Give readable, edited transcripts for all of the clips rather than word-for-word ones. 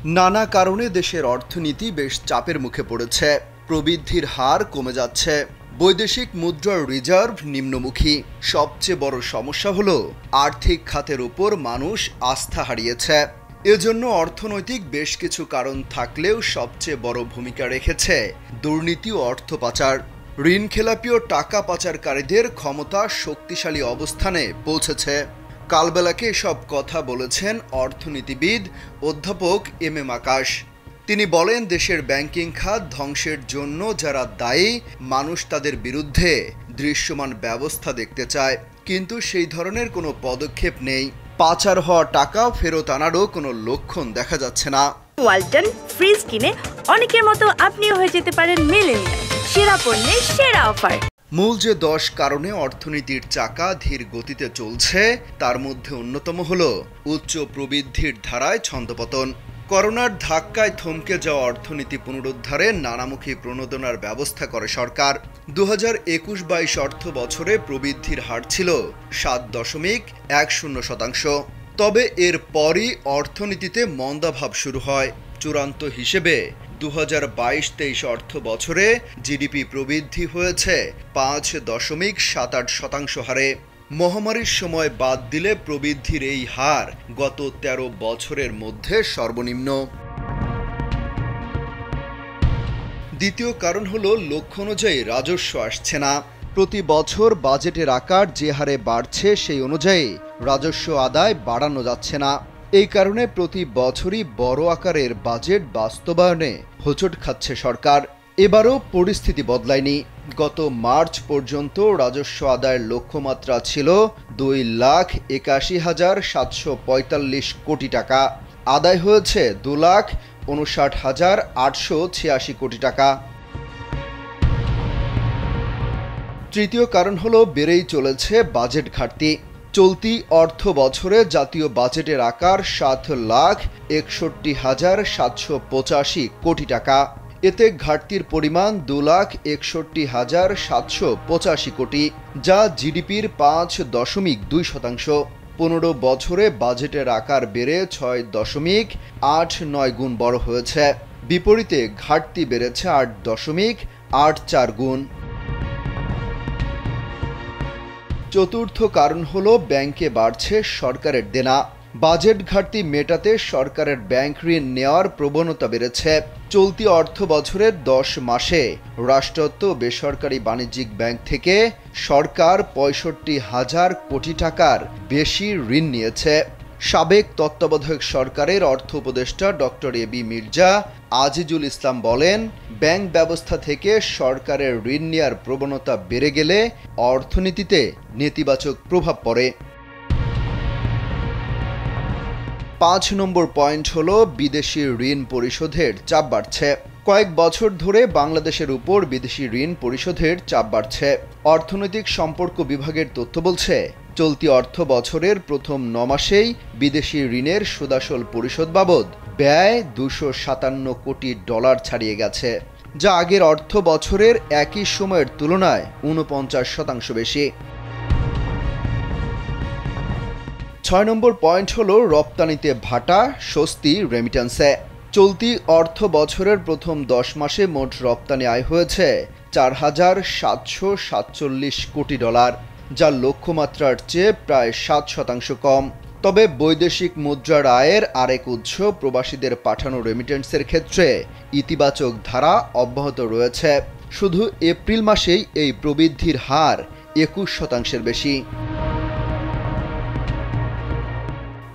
নানা কারণে দেশের অর্থনীতি বেশ চাপের মুখে পড়েছে। প্রবৃদ্ধির হার কমে যাচ্ছে, বৈদেশিক মুদ্রার রিজার্ভ নিম্নমুখী। সবচেয়ে বড় সমস্যা হলো আর্থিক খাতের উপর মানুষ আস্থা হারিয়েছে। এজন্য অর্থনৈতিক বেশ কিছু কারণ থাকলেও সবচেয়ে বড় ভূমিকা রেখেছে দুর্নীতি ও অর্থ পাচার। ঋণ খেলাপি ও টাকা পাচারকারীদের ক্ষমতা শক্তিশালী অবস্থানে পৌঁছেছে। কালবেলাকে এসব কথা বলেছেন অর্থনীতিবিদ অধ্যাপক এম আকাশ। তিনি বলেন, দেশের ব্যাংকিং খাত ধ্বংসের জন্য যারা দায়ী, মানুষ তাদের বিরুদ্ধে দৃশ্যমান ব্যবস্থা দেখতে চায়, কিন্তু সেই ধরনের কোনো পদক্ষেপ নেই। পাচার হওয়া টাকা ফেরত আনারও কোনো লক্ষণ দেখা যাচ্ছে না। ওয়ালটন ফ্রিজ কিনে অনেকের মতো আপনিও হয়ে যেতে পারেন মিলেনিয়াল। সেরা পণ্যের সেরা অফার। মূল যে 10 কারণে অর্থনীতির চাকা ধীর গতিতে চলছে, তার মধ্যে অন্যতম হল উচ্চ প্রবৃদ্ধির ধারায় ছন্দপতন। করোনার ধাক্কায় থমকে যাওয়া অর্থনীতি পুনরুদ্ধারে নানামুখী প্রণোদনার ব্যবস্থা করে সরকার। 2021-22 অর্থ বছরে প্রবৃদ্ধির হার ছিল 7.10%। তবে এর পরই অর্থনীতিতে মন্দাভাব শুরু হয়। চূড়ান্ত হিসেবে 2022-23 অর্থ বছরে জিডিপি প্রবৃদ্ধি হয়েছে 5.78% হারে। মহামারীর সময় বাদ দিলে প্রবৃদ্ধির এই হার গত 13 বছরের মধ্যে সর্বনিম্ন। দ্বিতীয় কারণ হলো লক্ষ্য অনুযায়ী রাজস্ব আসছে না। প্রতি বছর বাজেটের আকার যে হারে বাড়ছে, সেই অনুযায়ী রাজস্ব আদায় বাড়ানো যাচ্ছে না। এই কারণে প্রতি বছরই বড় আকারের বাজেট বাস্তবায়নে হোঁচট খাচ্ছে সরকার। এবারও পরিস্থিতি বদলায়নি। গত মার্চ পর্যন্ত রাজস্ব আদায়ের লক্ষ্যমাত্রা ছিল 2,81,745 কোটি টাকা। আদায় হয়েছে 2,59,886 কোটি টাকা। তৃতীয় কারণ হলো বেড়েই চলেছে বাজেট ঘাটতি। চলতি অর্থ বছরে জাতীয় বাজেটের আকার 7,61,785 কোটি টাকা। এতে ঘাটতির পরিমাণ 2,61,785 কোটি, যা জিডিপির 5.2%। 15 বছরে বাজেটের আকার বেড়ে 6.89 গুণ বড় হয়েছে। বিপরীতে ঘাটতি বেড়েছে 8.84 গুণ। চতুর্থ কারণ হলো ব্যাংকে বাড়ছে সরকারের দেনা। বাজেট ঘাটতি মেটাতে সরকারের ব্যাংক ঋণ নেওয়ার প্রবণতা বেড়েছে। চলতি অর্থ বছরের 10 মাসে রাষ্ট্রায়ত্ত বেসরকারি বাণিজ্যিক ব্যাংক থেকে সরকার 65,000 কোটি টাকার বেশি ঋণ নিয়েছে। সাবেক তত্ত্বাবধায়ক সরকারের অর্থ উপদেষ্টা ডক্টর এবি মির্জা আজিজুল ইসলাম বলেন, ব্যাংক ব্যবস্থা থেকে সরকারের ঋণ নেওয়ার প্রবণতা বেড়ে গেলে অর্থনীতিতে নেতিবাচক প্রভাব পড়ে। 5 নম্বর পয়েন্ট হলো বিদেশি ঋণ পরিশোধের চাপ বাড়ছে। কয়েক বছর ধরে বাংলাদেশের উপর বিদেশি ঋণ পরিশোধের চাপ বাড়ছে। অর্থনৈতিক সম্পর্ক বিভাগের তথ্য বলছে, চলতি অর্থ বছরের প্রথম 9 মাসেই বিদেশি ঋণের সুদাসল পরিশোধ বাবদ ব্যয় $257 কোটি ছাড়িয়ে গেছে, যা আগের অর্থ বছরের একই সময়ের তুলনায় 49% বেশি। 6 নম্বর পয়েন্ট হলো রপ্তানিতে ভাটা, স্বস্তি রেমিট্যান্সে। চলতি অর্থ বছরের প্রথম 10 মাসে মোট রপ্তানি আয় হয়েছে $4,747 কোটি, যা লক্ষ্যমাত্রার চেয়ে প্রায় 7% কম। তবে বৈদেশিক মুদ্রার আয়ের আরেক উৎস প্রবাসীদের পাঠানো রেমিটেন্সের ক্ষেত্রে ইতিবাচক ধারা অব্যাহত রয়েছে। শুধু এপ্রিল মাসেই এই প্রবৃদ্ধির হার 21% বেশি।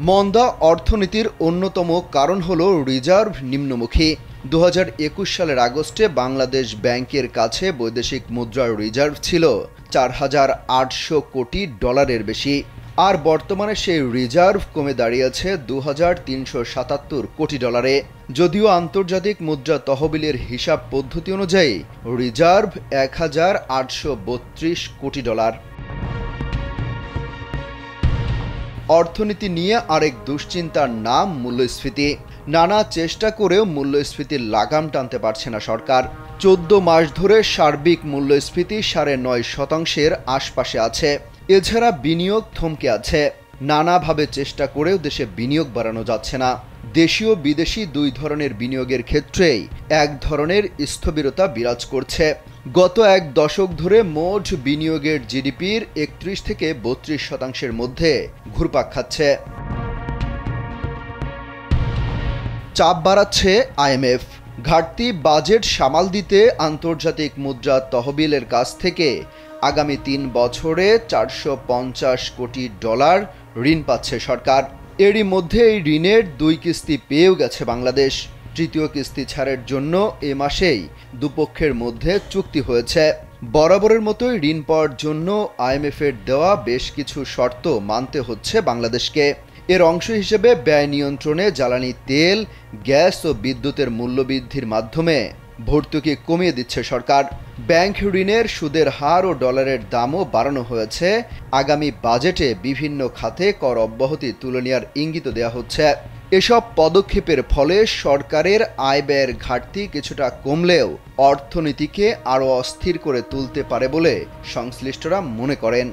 মন্দা অর্থনীতির অন্যতম কারণ হল রিজার্ভ নিম্নমুখী। 2021 সালের আগস্টে বাংলাদেশ ব্যাংকের কাছে বৈদেশিক মুদ্রার রিজার্ভ ছিল $4,800 কোটি বেশি, আর বর্তমানে সেই রিজার্ভ কমে দাঁড়িয়েছে $2,377 কোটি। যদিও আন্তর্জাতিক মুদ্রা তহবিলের হিসাব পদ্ধতি অনুযায়ী রিজার্ভ $1,832 কোটি। অর্থনীতি নিয়ে আরেক দুশ্চিন্তার নাম মূল্যস্ফীতি। নানা চেষ্টা করেও মূল্যস্ফীতির লাগাম টানতে পারছে না সরকার। 14 মাস ধরে সার্বিক মূল্যস্ফীতি 9.5% আশপাশে আছে। এছাড়া বিনিয়োগ থমকে আছে। নানাভাবে চেষ্টা করেও দেশে বিনিয়োগ বাড়ানো যাচ্ছে না। দেশীয় বিদেশি দুই ধরনের বিনিয়োগের ক্ষেত্রেই এক ধরনের স্থবিরতা বিরাজ করছে। গত এক দশক ধরে মোট বিনিয়োগের জিডিপির ৩১ থেকে ৩২% মধ্যে ঘুরপাক খাচ্ছে। চাপ বাড়াচ্ছে আইএমএফ। ঘাটতি বাজেট সামাল দিতে আন্তর্জাতিক মুদ্রা তহবিলের কাছ থেকে আগামী ৩ বছরে $৪৫০ কোটি ঋণ পাচ্ছে সরকার। এরই মধ্যে এই ঋণের ২ কিস্তি পেয়েও গেছে বাংলাদেশ। তৃতীয় কিস্তি ছাড়ের জন্য এ মাসেই দুপক্ষের মধ্যে চুক্তি হয়েছে। বরাবরের মতোই ঋণ পাওয়ার জন্য আইএমএফের দেওয়া বেশ কিছু শর্ত মানতে হচ্ছে বাংলাদেশকে। এর অংশ হিসেবে ব্যয় নিয়ন্ত্রণে জ্বালানি তেল, গ্যাস ও বিদ্যুতের মূল্যবৃদ্ধির মাধ্যমে ভর্তুকি কমিয়ে দিচ্ছে সরকার। ব্যাংক ঋণের সুদের হার ও ডলারের দামও বাড়ানো হয়েছে। আগামী বাজেটে বিভিন্ন খাতে কর অব্যাহতি তুলে নেওয়ার ইঙ্গিত দেওয়া হচ্ছে। এসব পদক্ষেপের ফলে সরকারের আয় ব্যয়ের ঘাটতি কিছুটা কমলেও অর্থনীতিকে আরও অস্থির করে তুলতে পারে বলে সংশ্লিষ্টরা মনে করেন।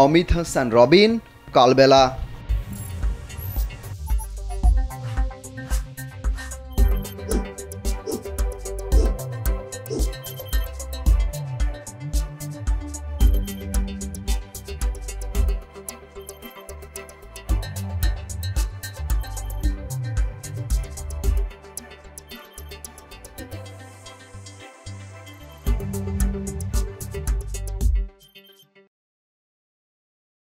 অমিত হাসান রবিন, কালবেলা।